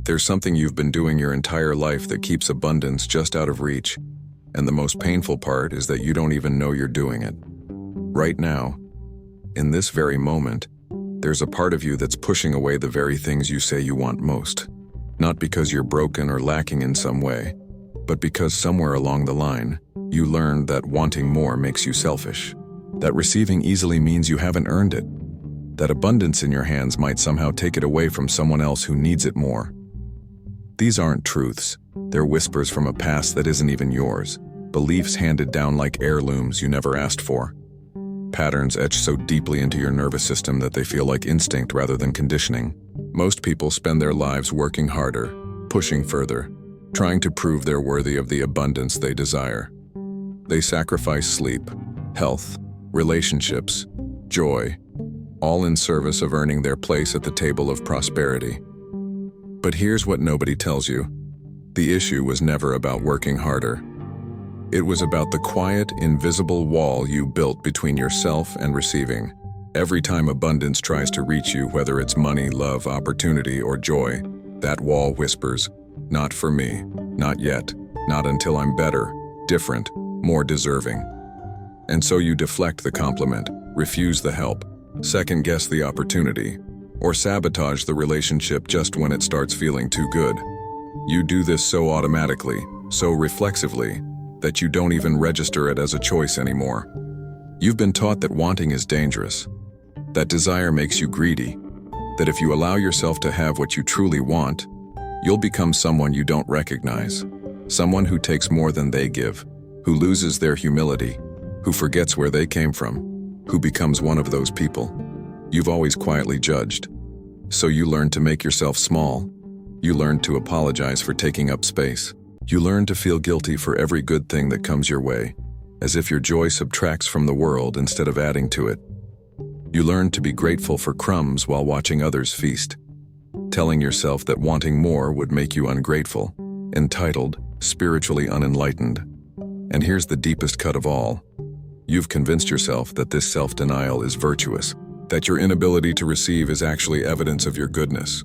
There's something you've been doing your entire life that keeps abundance just out of reach, and the most painful part is that you don't even know you're doing it. Right now, in this very moment, there's a part of you that's pushing away the very things you say you want most. Not because you're broken or lacking in some way, but because somewhere along the line, you learned that wanting more makes you selfish. That receiving easily means you haven't earned it. That abundance in your hands might somehow take it away from someone else who needs it more. These aren't truths. They're whispers from a past that isn't even yours. Beliefs handed down like heirlooms you never asked for. Patterns etched so deeply into your nervous system that they feel like instinct rather than conditioning. Most people spend their lives working harder, pushing further, trying to prove they're worthy of the abundance they desire. They sacrifice sleep, health, relationships, joy, all in service of earning their place at the table of prosperity. But here's what nobody tells you. The issue was never about working harder. It was about the quiet, invisible wall you built between yourself and receiving. Every time abundance tries to reach you, whether it's money, love, opportunity, or joy, that wall whispers, "Not for me, not yet, not until I'm better, different, more deserving." And so you deflect the compliment, refuse the help, second-guess the opportunity, or sabotage the relationship just when it starts feeling too good. You do this so automatically, so reflexively, that you don't even register it as a choice anymore. You've been taught that wanting is dangerous, that desire makes you greedy, that if you allow yourself to have what you truly want, you'll become someone you don't recognize, someone who takes more than they give, who loses their humility, who forgets where they came from, who becomes one of those people you've always quietly judged. So you learn to make yourself small. You learn to apologize for taking up space. You learn to feel guilty for every good thing that comes your way, as if your joy subtracts from the world instead of adding to it. You learn to be grateful for crumbs while watching others feast, telling yourself that wanting more would make you ungrateful, entitled, spiritually unenlightened. And here's the deepest cut of all. You've convinced yourself that this self-denial is virtuous, that your inability to receive is actually evidence of your goodness,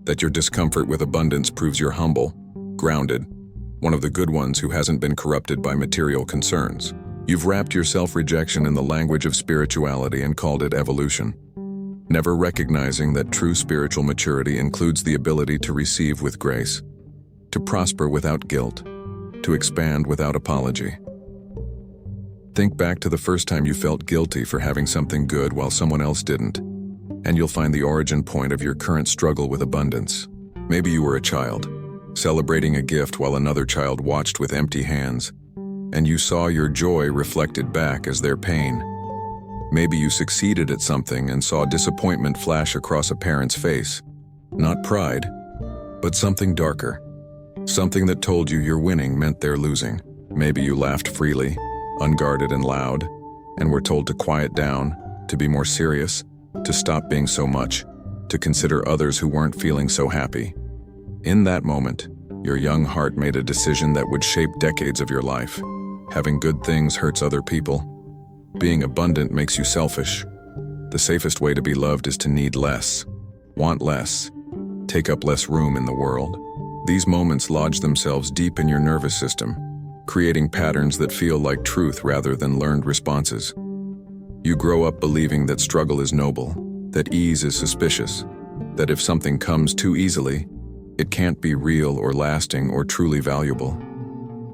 that your discomfort with abundance proves you're humble, grounded, one of the good ones who hasn't been corrupted by material concerns. You've wrapped your self-rejection in the language of spirituality and called it evolution, never recognizing that true spiritual maturity includes the ability to receive with grace, to prosper without guilt, to expand without apology. Think back to the first time you felt guilty for having something good while someone else didn't, and you'll find the origin point of your current struggle with abundance. Maybe you were a child, celebrating a gift while another child watched with empty hands, and you saw your joy reflected back as their pain. Maybe you succeeded at something and saw disappointment flash across a parent's face. Not pride, but something darker. Something that told you your winning meant they're losing. Maybe you laughed freely, unguarded and loud, and were told to quiet down, to be more serious, to stop being so much, to consider others who weren't feeling so happy. In that moment, your young heart made a decision that would shape decades of your life. Having good things hurts other people. Being abundant makes you selfish. The safest way to be loved is to need less, want less, take up less room in the world. These moments lodge themselves deep in your nervous system, creating patterns that feel like truth rather than learned responses. You grow up believing that struggle is noble, that ease is suspicious, that if something comes too easily, it can't be real or lasting or truly valuable.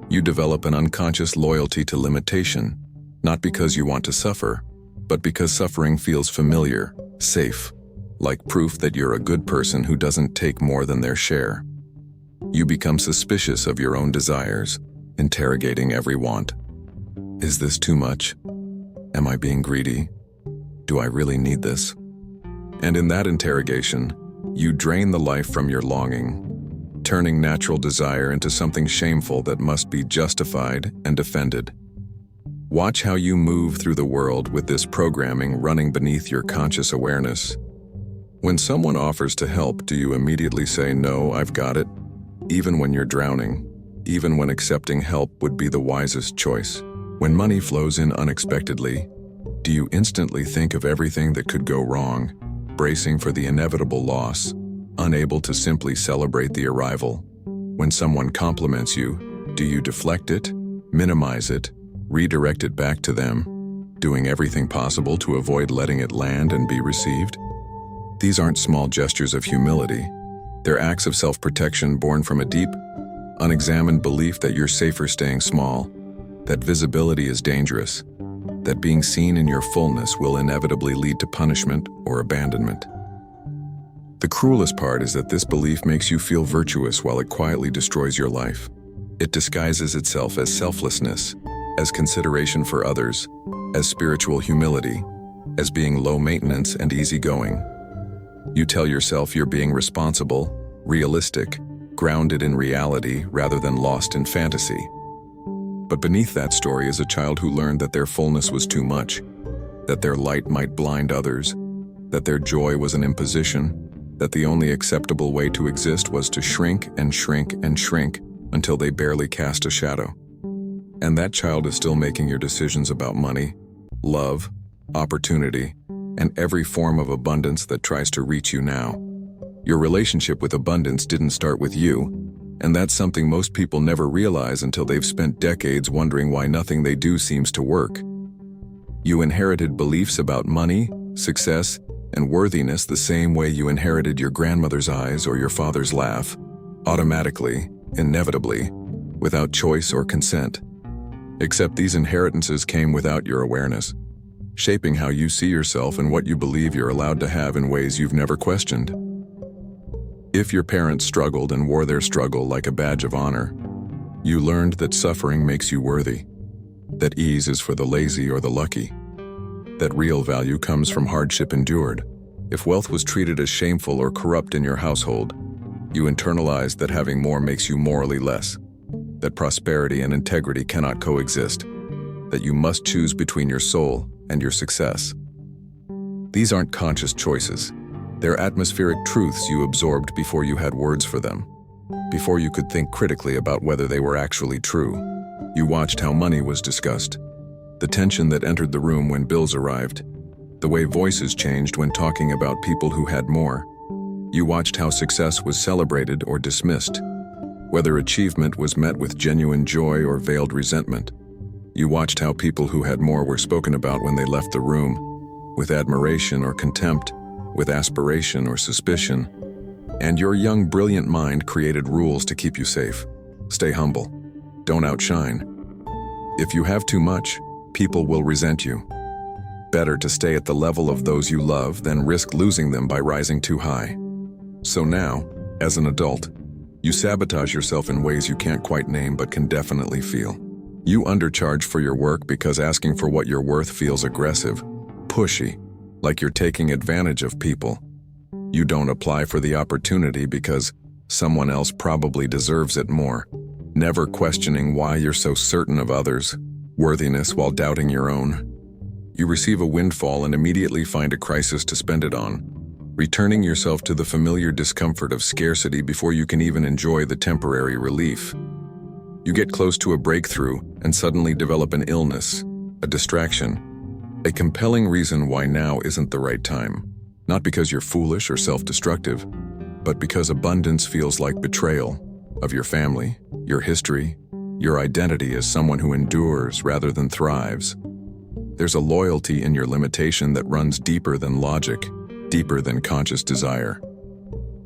You develop an unconscious loyalty to limitation, not because you want to suffer, but because suffering feels familiar, safe, like proof that you're a good person who doesn't take more than their share. You become suspicious of your own desires, interrogating every want. Is this too much? Am I being greedy? Do I really need this? And in that interrogation, you drain the life from your longing, turning natural desire into something shameful that must be justified and defended. Watch how you move through the world with this programming running beneath your conscious awareness. When someone offers to help, do you immediately say, "No, I've got it," even when you're drowning, even when accepting help would be the wisest choice? When money flows in unexpectedly, do you instantly think of everything that could go wrong, bracing for the inevitable loss, unable to simply celebrate the arrival. When someone compliments you, do you deflect it, minimize it, redirect it back to them, doing everything possible to avoid letting it land and be received? These aren't small gestures of humility. They're acts of self-protection born from a deep, unexamined belief that you're safer staying small, that visibility is dangerous, that being seen in your fullness will inevitably lead to punishment or abandonment. The cruelest part is that this belief makes you feel virtuous while it quietly destroys your life. It disguises itself as selflessness, as consideration for others, as spiritual humility, as being low maintenance and easygoing. You tell yourself you're being responsible, realistic, grounded in reality rather than lost in fantasy. But beneath that story is a child who learned that their fullness was too much, that their light might blind others, that their joy was an imposition, that the only acceptable way to exist was to shrink and shrink and shrink until they barely cast a shadow. And that child is still making your decisions about money, love, opportunity, and every form of abundance that tries to reach you now. Your relationship with abundance didn't start with you, and that's something most people never realize until they've spent decades wondering why nothing they do seems to work. You inherited beliefs about money, success, and worthiness the same way you inherited your grandmother's eyes or your father's laugh, automatically, inevitably, without choice or consent. Except these inheritances came without your awareness, shaping how you see yourself and what you believe you're allowed to have in ways you've never questioned. If your parents struggled and wore their struggle like a badge of honor, you learned that suffering makes you worthy, that ease is for the lazy or the lucky, that real value comes from hardship endured. If wealth was treated as shameful or corrupt in your household, you internalized that having more makes you morally less, that prosperity and integrity cannot coexist, that you must choose between your soul and your success. These aren't conscious choices. They're atmospheric truths you absorbed before you had words for them, before you could think critically about whether they were actually true. You watched how money was discussed, the tension that entered the room when bills arrived, the way voices changed when talking about people who had more. You watched how success was celebrated or dismissed, whether achievement was met with genuine joy or veiled resentment. You watched how people who had more were spoken about when they left the room, with admiration or contempt, with aspiration or suspicion. And your young, brilliant mind created rules to keep you safe. Stay humble. Don't outshine. If you have too much, people will resent you. Better to stay at the level of those you love than risk losing them by rising too high. So now, as an adult, you sabotage yourself in ways you can't quite name but can definitely feel. You undercharge for your work because asking for what you're worth feels aggressive, pushy, like you're taking advantage of people. You don't apply for the opportunity because someone else probably deserves it more, never questioning why you're so certain of others' worthiness while doubting your own. You receive a windfall and immediately find a crisis to spend it on, returning yourself to the familiar discomfort of scarcity before you can even enjoy the temporary relief. You get close to a breakthrough and suddenly develop an illness, a distraction, a compelling reason why now isn't the right time. Not because you're foolish or self-destructive, but because abundance feels like betrayal of your family, your history, your identity as someone who endures rather than thrives. There's a loyalty in your limitation that runs deeper than logic, deeper than conscious desire.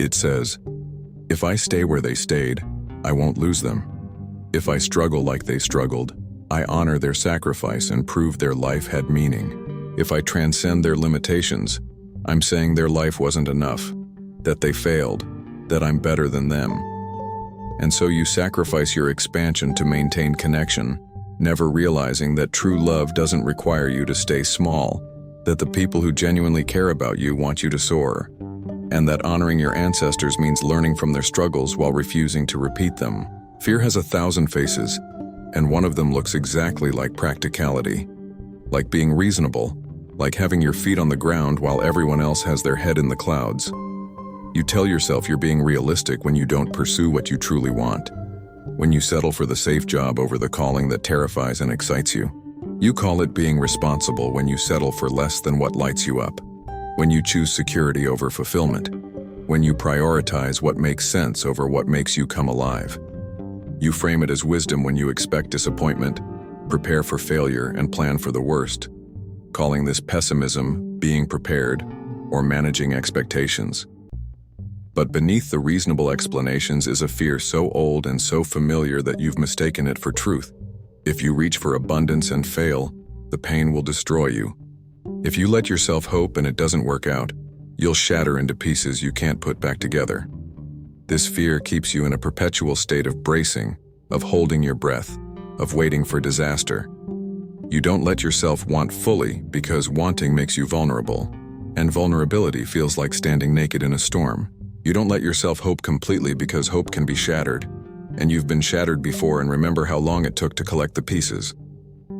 It says, if I stay where they stayed, I won't lose them. If I struggle like they struggled, I honor their sacrifice and prove their life had meaning. If I transcend their limitations, I'm saying their life wasn't enough, that they failed, that I'm better than them. And so you sacrifice your expansion to maintain connection, never realizing that true love doesn't require you to stay small, that the people who genuinely care about you want you to soar, and that honoring your ancestors means learning from their struggles while refusing to repeat them. Fear has 1,000 faces, and one of them looks exactly like practicality, like being reasonable, like having your feet on the ground while everyone else has their head in the clouds. You tell yourself you're being realistic when you don't pursue what you truly want, when you settle for the safe job over the calling that terrifies and excites you. You call it being responsible when you settle for less than what lights you up, when you choose security over fulfillment. when you prioritize what makes sense over what makes you come alive. You frame it as wisdom when you expect disappointment, prepare for failure, and plan for the worst, calling this pessimism, being prepared, or managing expectations. But beneath the reasonable explanations is a fear so old and so familiar that you've mistaken it for truth. If you reach for abundance and fail, the pain will destroy you. If you let yourself hope and it doesn't work out, you'll shatter into pieces you can't put back together. This fear keeps you in a perpetual state of bracing, of holding your breath, of waiting for disaster. You don't let yourself want fully because wanting makes you vulnerable, and vulnerability feels like standing naked in a storm. You don't let yourself hope completely because hope can be shattered, and you've been shattered before and remember how long it took to collect the pieces.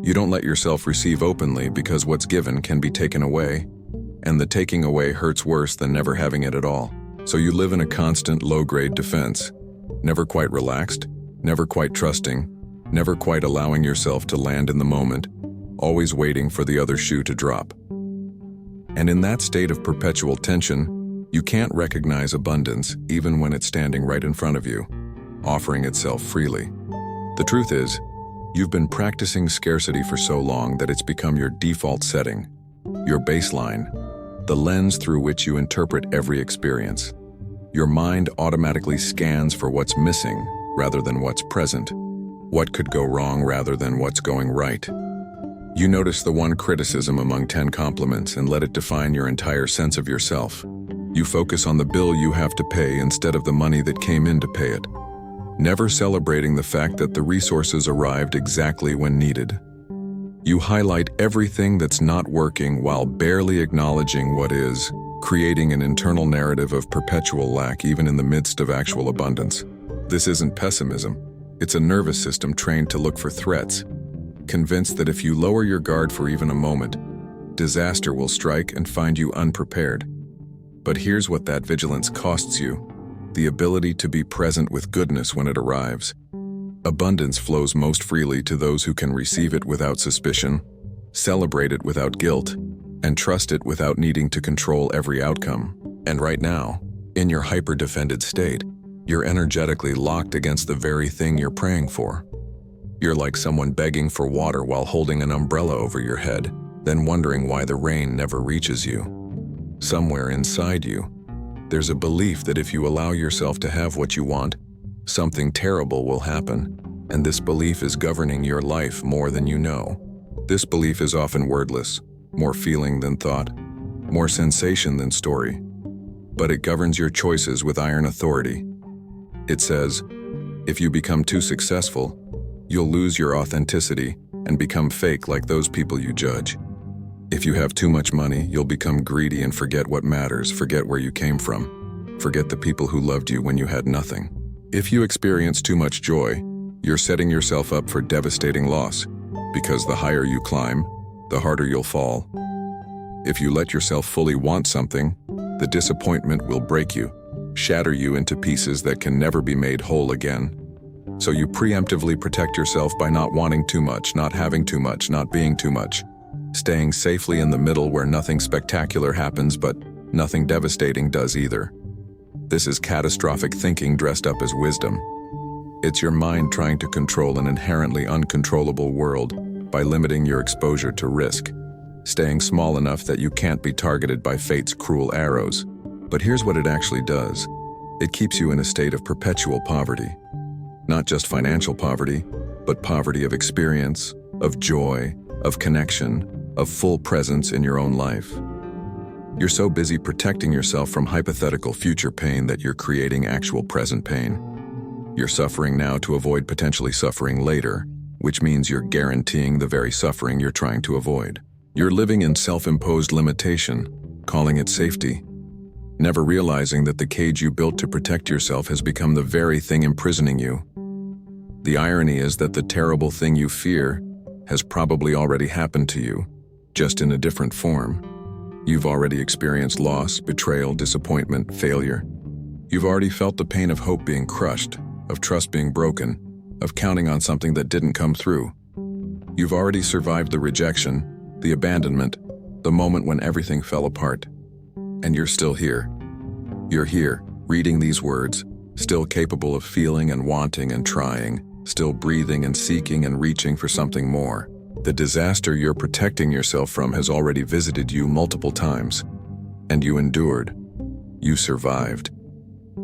You don't let yourself receive openly because what's given can be taken away, and the taking away hurts worse than never having it at all. So you live in a constant low-grade defense, never quite relaxed, never quite trusting, never quite allowing yourself to land in the moment, always waiting for the other shoe to drop. And in that state of perpetual tension, you can't recognize abundance even when it's standing right in front of you, offering itself freely. The truth is, you've been practicing scarcity for so long that it's become your default setting, your baseline, the lens through which you interpret every experience. Your mind automatically scans for what's missing rather than what's present, what could go wrong rather than what's going right. You notice the one criticism among 10 compliments and let it define your entire sense of yourself. You focus on the bill you have to pay instead of the money that came in to pay it, never celebrating the fact that the resources arrived exactly when needed. You highlight everything that's not working while barely acknowledging what is, creating an internal narrative of perpetual lack even in the midst of actual abundance. This isn't pessimism. It's a nervous system trained to look for threats, convinced that if you lower your guard for even a moment, disaster will strike and find you unprepared. But here's what that vigilance costs you: the ability to be present with goodness when it arrives. Abundance flows most freely to those who can receive it without suspicion, celebrate it without guilt, and trust it without needing to control every outcome. And right now, in your hyper-defended state, you're energetically locked against the very thing you're praying for. You're like someone begging for water while holding an umbrella over your head, then wondering why the rain never reaches you. Somewhere inside you, there's a belief that if you allow yourself to have what you want, something terrible will happen, and this belief is governing your life more than you know. This belief is often wordless, more feeling than thought, more sensation than story, but it governs your choices with iron authority. It says, if you become too successful, you'll lose your authenticity and become fake like those people you judge. If you have too much money, you'll become greedy and forget what matters, forget where you came from, forget the people who loved you when you had nothing. If you experience too much joy, you're setting yourself up for devastating loss, because the higher you climb, the harder you'll fall. If you let yourself fully want something, the disappointment will break you, shatter you into pieces that can never be made whole again. So you preemptively protect yourself by not wanting too much, not having too much, not being too much, staying safely in the middle where nothing spectacular happens but nothing devastating does either. This is catastrophic thinking dressed up as wisdom. It's your mind trying to control an inherently uncontrollable world by limiting your exposure to risk, staying small enough that you can't be targeted by fate's cruel arrows. But here's what it actually does. It keeps you in a state of perpetual poverty. Not just financial poverty, but poverty of experience, of joy, of connection, of full presence in your own life. You're so busy protecting yourself from hypothetical future pain that you're creating actual present pain. You're suffering now to avoid potentially suffering later, which means you're guaranteeing the very suffering you're trying to avoid. You're living in self-imposed limitation, calling it safety, never realizing that the cage you built to protect yourself has become the very thing imprisoning you. The irony is that the terrible thing you fear has probably already happened to you, just in a different form. You've already experienced loss, betrayal, disappointment, failure. You've already felt the pain of hope being crushed, of trust being broken, of counting on something that didn't come through. You've already survived the rejection, the abandonment, the moment when everything fell apart. And you're still here. You're here, reading these words, still capable of feeling and wanting and trying, still breathing and seeking and reaching for something more. The disaster you're protecting yourself from has already visited you multiple times. And you endured. You survived.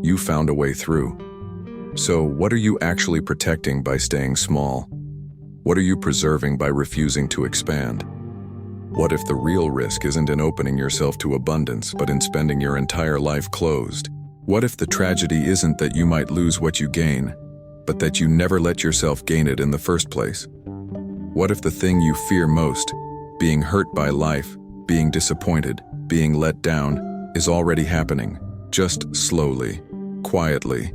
You found a way through. So, what are you actually protecting by staying small? What are you preserving by refusing to expand? What if the real risk isn't in opening yourself to abundance, but in spending your entire life closed? What if the tragedy isn't that you might lose what you gain, but that you never let yourself gain it in the first place? What if the thing you fear most, being hurt by life, being disappointed, being let down, is already happening, just slowly, quietly,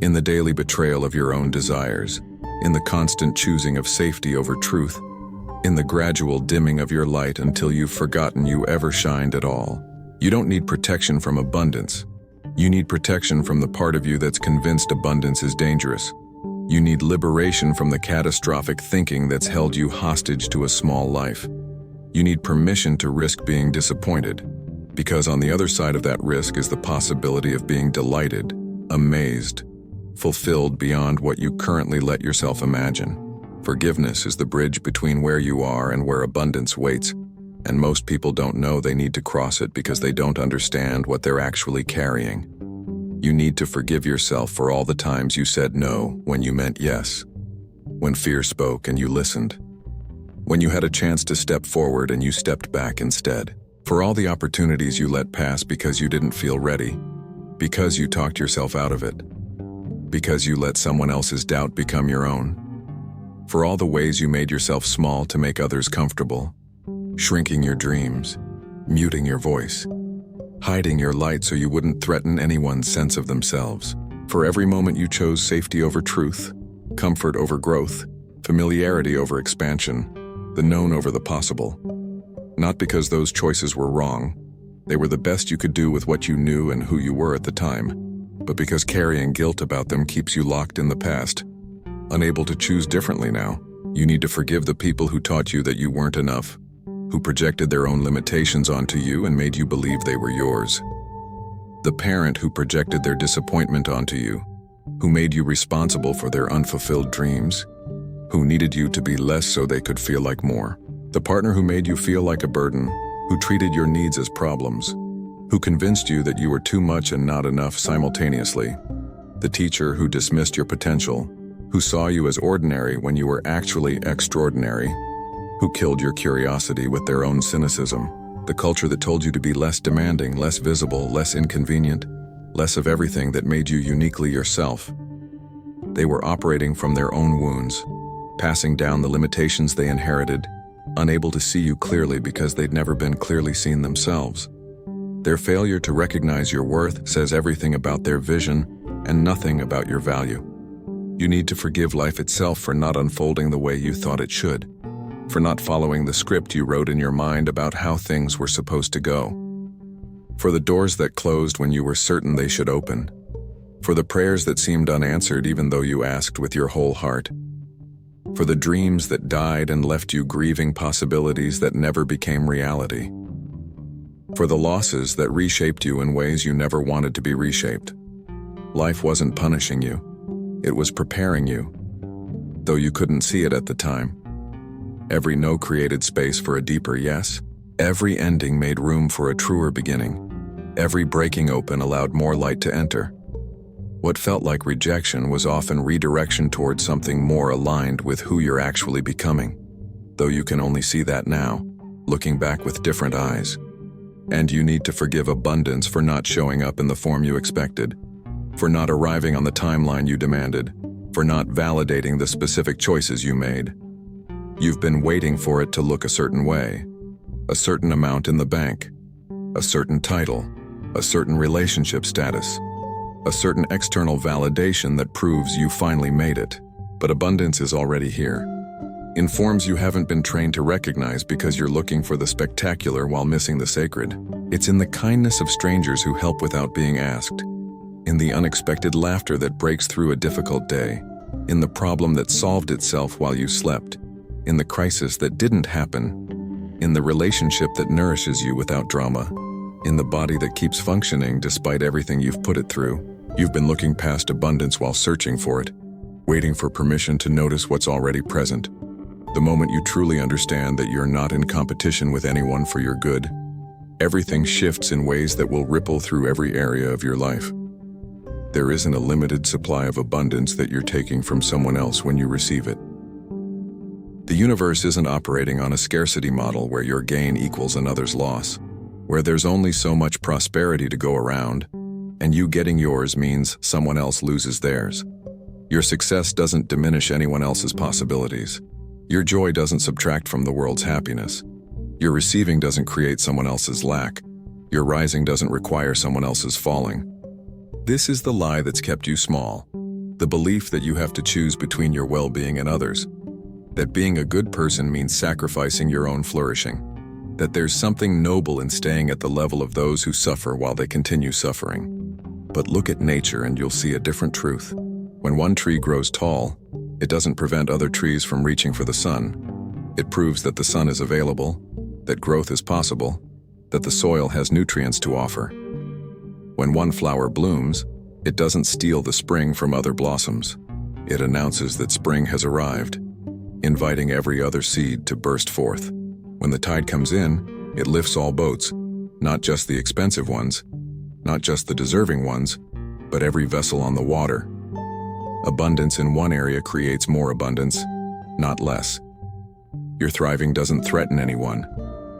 in the daily betrayal of your own desires, in the constant choosing of safety over truth, in the gradual dimming of your light until you've forgotten you ever shined at all? You don't need protection from abundance. You need protection from the part of you that's convinced abundance is dangerous. You need liberation from the catastrophic thinking that's held you hostage to a small life. You need permission to risk being disappointed, because on the other side of that risk is the possibility of being delighted, amazed, fulfilled beyond what you currently let yourself imagine. Forgiveness is the bridge between where you are and where abundance waits, and most people don't know they need to cross it because they don't understand what they're actually carrying. You need to forgive yourself for all the times you said no when you meant yes, when fear spoke and you listened, when you had a chance to step forward and you stepped back instead, for all the opportunities you let pass because you didn't feel ready, because you talked yourself out of it, because you let someone else's doubt become your own, for all the ways you made yourself small to make others comfortable, shrinking your dreams, muting your voice, hiding your light so you wouldn't threaten anyone's sense of themselves. For every moment you chose safety over truth, comfort over growth, familiarity over expansion, the known over the possible. Not because those choices were wrong, they were the best you could do with what you knew and who you were at the time, but because carrying guilt about them keeps you locked in the past, unable to choose differently now. You need to forgive the people who taught you that you weren't enough, who projected their own limitations onto you and made you believe they were yours. The parent who projected their disappointment onto you, who made you responsible for their unfulfilled dreams, who needed you to be less so they could feel like more. The partner who made you feel like a burden, who treated your needs as problems, who convinced you that you were too much and not enough simultaneously. The teacher who dismissed your potential, who saw you as ordinary when you were actually extraordinary, who killed your curiosity with their own cynicism. The culture that told you to be less demanding, less visible, less inconvenient, less of everything that made you uniquely yourself. They were operating from their own wounds, passing down the limitations they inherited, unable to see you clearly because they'd never been clearly seen themselves. Their failure to recognize your worth says everything about their vision and nothing about your value. You need to forgive life itself for not unfolding the way you thought it should, for not following the script you wrote in your mind about how things were supposed to go, for the doors that closed when you were certain they should open, for the prayers that seemed unanswered even though you asked with your whole heart, for the dreams that died and left you grieving possibilities that never became reality, for the losses that reshaped you in ways you never wanted to be reshaped. Life wasn't punishing you, it was preparing you, though you couldn't see it at the time. Every no created space for a deeper yes. Every ending made room for a truer beginning. Every breaking open allowed more light to enter. What felt like rejection was often redirection towards something more aligned with who you're actually becoming, though you can only see that now, looking back with different eyes. And you need to forgive abundance for not showing up in the form you expected, for not arriving on the timeline you demanded, for not validating the specific choices you made. You've been waiting for it to look a certain way, a certain amount in the bank, a certain title, a certain relationship status, a certain external validation that proves you finally made it. But abundance is already here, in forms you haven't been trained to recognize because you're looking for the spectacular while missing the sacred. It's in the kindness of strangers who help without being asked, in the unexpected laughter that breaks through a difficult day, in the problem that solved itself while you slept, in the crisis that didn't happen, in the relationship that nourishes you without drama. in the body that keeps functioning despite everything you've put it through. You've been looking past abundance while searching for it, waiting for permission to notice what's already present. The moment you truly understand that you're not in competition with anyone for your good, everything shifts in ways that will ripple through every area of your life. There isn't a limited supply of abundance that you're taking from someone else when you receive it. The universe isn't operating on a scarcity model where your gain equals another's loss, where there's only so much prosperity to go around, and you getting yours means someone else loses theirs. Your success doesn't diminish anyone else's possibilities. Your joy doesn't subtract from the world's happiness. Your receiving doesn't create someone else's lack. Your rising doesn't require someone else's falling. This is the lie that's kept you small, the belief that you have to choose between your well-being and others, that being a good person means sacrificing your own flourishing, that there's something noble in staying at the level of those who suffer while they continue suffering. But look at nature and you'll see a different truth. When one tree grows tall, it doesn't prevent other trees from reaching for the sun. It proves that the sun is available, that growth is possible, that the soil has nutrients to offer. When one flower blooms, it doesn't steal the spring from other blossoms. It announces that spring has arrived, inviting every other seed to burst forth. When the tide comes in, it lifts all boats, not just the expensive ones, not just the deserving ones, but every vessel on the water. Abundance in one area creates more abundance, not less. Your thriving doesn't threaten anyone.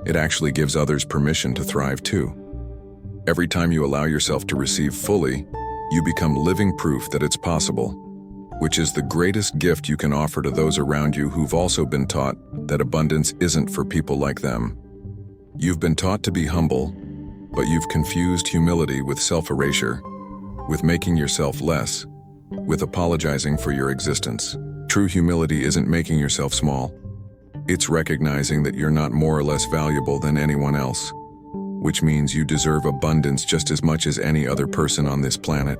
It actually gives others permission to thrive too. Every time you allow yourself to receive fully, you become living proof that it's possible, which is the greatest gift you can offer to those around you who've also been taught that abundance isn't for people like them. You've been taught to be humble, but you've confused humility with self-erasure, with making yourself less, with apologizing for your existence. True humility isn't making yourself small. It's recognizing that you're not more or less valuable than anyone else, which means you deserve abundance just as much as any other person on this planet.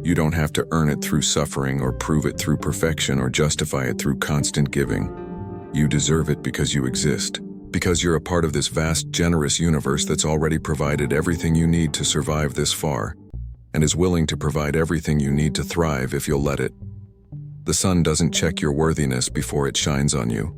You don't have to earn it through suffering or prove it through perfection or justify it through constant giving. You deserve it because you exist, because you're a part of this vast, generous universe that's already provided everything you need to survive this far, and is willing to provide everything you need to thrive if you'll let it. The sun doesn't check your worthiness before it shines on you.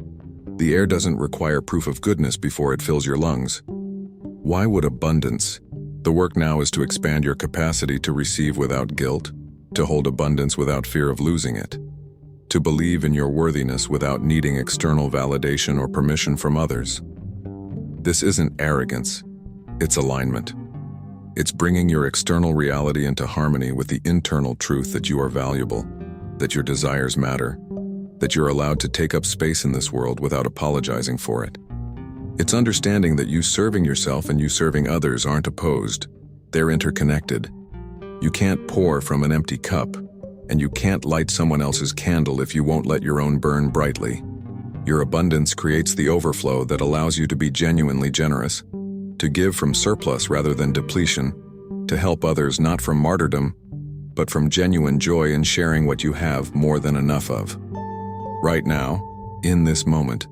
The air doesn't require proof of goodness before it fills your lungs. Why would abundance? The work now is to expand your capacity to receive without guilt, to hold abundance without fear of losing it, to believe in your worthiness without needing external validation or permission from others. This isn't arrogance, it's alignment. It's bringing your external reality into harmony with the internal truth that you are valuable, that your desires matter, that you're allowed to take up space in this world without apologizing for it. It's understanding that you serving yourself and you serving others aren't opposed. They're interconnected. You can't pour from an empty cup, and you can't light someone else's candle if you won't let your own burn brightly. Your abundance creates the overflow that allows you to be genuinely generous, to give from surplus rather than depletion, to help others not from martyrdom, but from genuine joy in sharing what you have more than enough of. Right now, in this moment,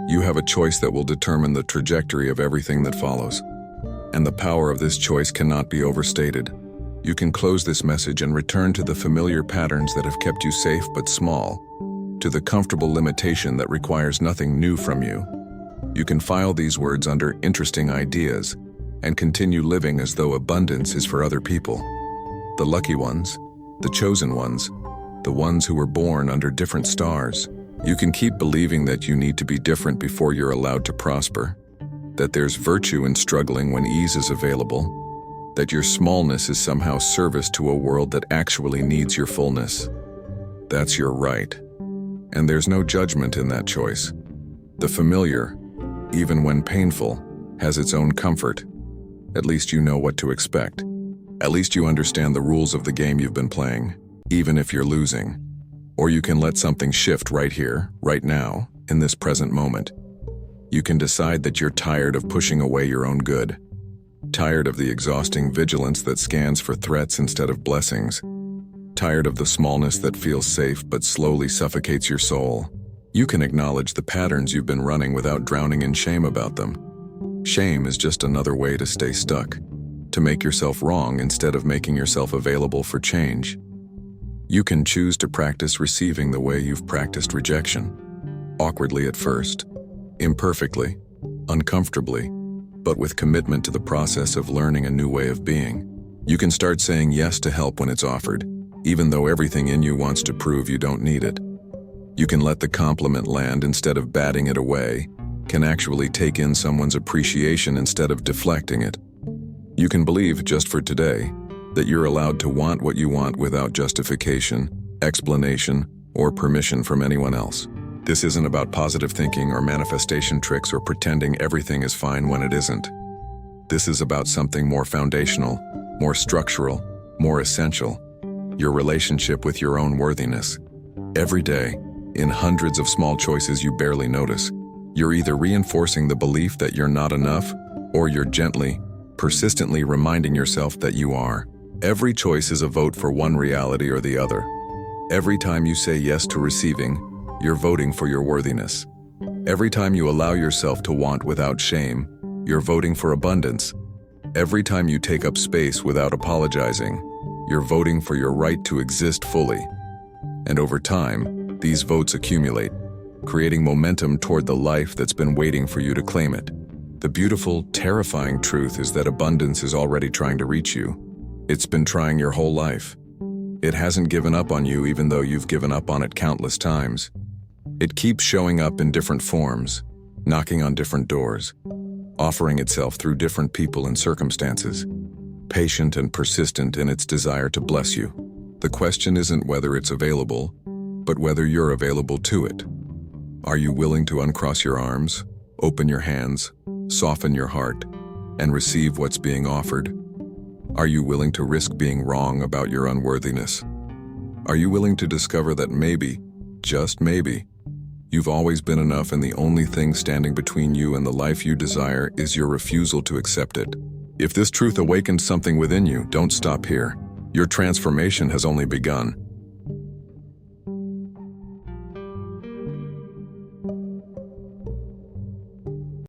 you have a choice that will determine the trajectory of everything that follows. And the power of this choice cannot be overstated. You can close this message and return to the familiar patterns that have kept you safe but small, to the comfortable limitation that requires nothing new from you. You can file these words under interesting ideas and continue living as though abundance is for other people. The lucky ones, the chosen ones, the ones who were born under different stars. You can keep believing that you need to be different before you're allowed to prosper, that there's virtue in struggling when ease is available, that your smallness is somehow service to a world that actually needs your fullness. That's your right, and there's no judgment in that choice. The familiar, even when painful, has its own comfort. At least you know what to expect. At least you understand the rules of the game you've been playing, even if you're losing. Or you can let something shift right here, right now, in this present moment. You can decide that you're tired of pushing away your own good, tired of the exhausting vigilance that scans for threats instead of blessings, tired of the smallness that feels safe but slowly suffocates your soul. You can acknowledge the patterns you've been running without drowning in shame about them. Shame is just another way to stay stuck, to make yourself wrong instead of making yourself available for change. You can choose to practice receiving the way you've practiced rejection. Awkwardly at first, imperfectly, uncomfortably, but with commitment to the process of learning a new way of being. You can start saying yes to help when it's offered, even though everything in you wants to prove you don't need it. You can let the compliment land instead of batting it away, can actually take in someone's appreciation instead of deflecting it. You can believe, just for today, that you're allowed to want what you want without justification, explanation, or permission from anyone else. This isn't about positive thinking or manifestation tricks or pretending everything is fine when it isn't. This is about something more foundational, more structural, more essential: your relationship with your own worthiness. Every day, in hundreds of small choices you barely notice, you're either reinforcing the belief that you're not enough, or you're gently, persistently reminding yourself that you are. Every choice is a vote for one reality or the other. Every time you say yes to receiving, you're voting for your worthiness. Every time you allow yourself to want without shame, you're voting for abundance. Every time you take up space without apologizing, you're voting for your right to exist fully. And over time, these votes accumulate, creating momentum toward the life that's been waiting for you to claim it. The beautiful, terrifying truth is that abundance is already trying to reach you. It's been trying your whole life. It hasn't given up on you even though you've given up on it countless times. It keeps showing up in different forms, knocking on different doors, offering itself through different people and circumstances, patient and persistent in its desire to bless you. The question isn't whether it's available, but whether you're available to it. Are you willing to uncross your arms, open your hands, soften your heart, and receive what's being offered? Are you willing to risk being wrong about your unworthiness? Are you willing to discover that maybe, just maybe, you've always been enough and the only thing standing between you and the life you desire is your refusal to accept it? If this truth awakened something within you, don't stop here. Your transformation has only begun.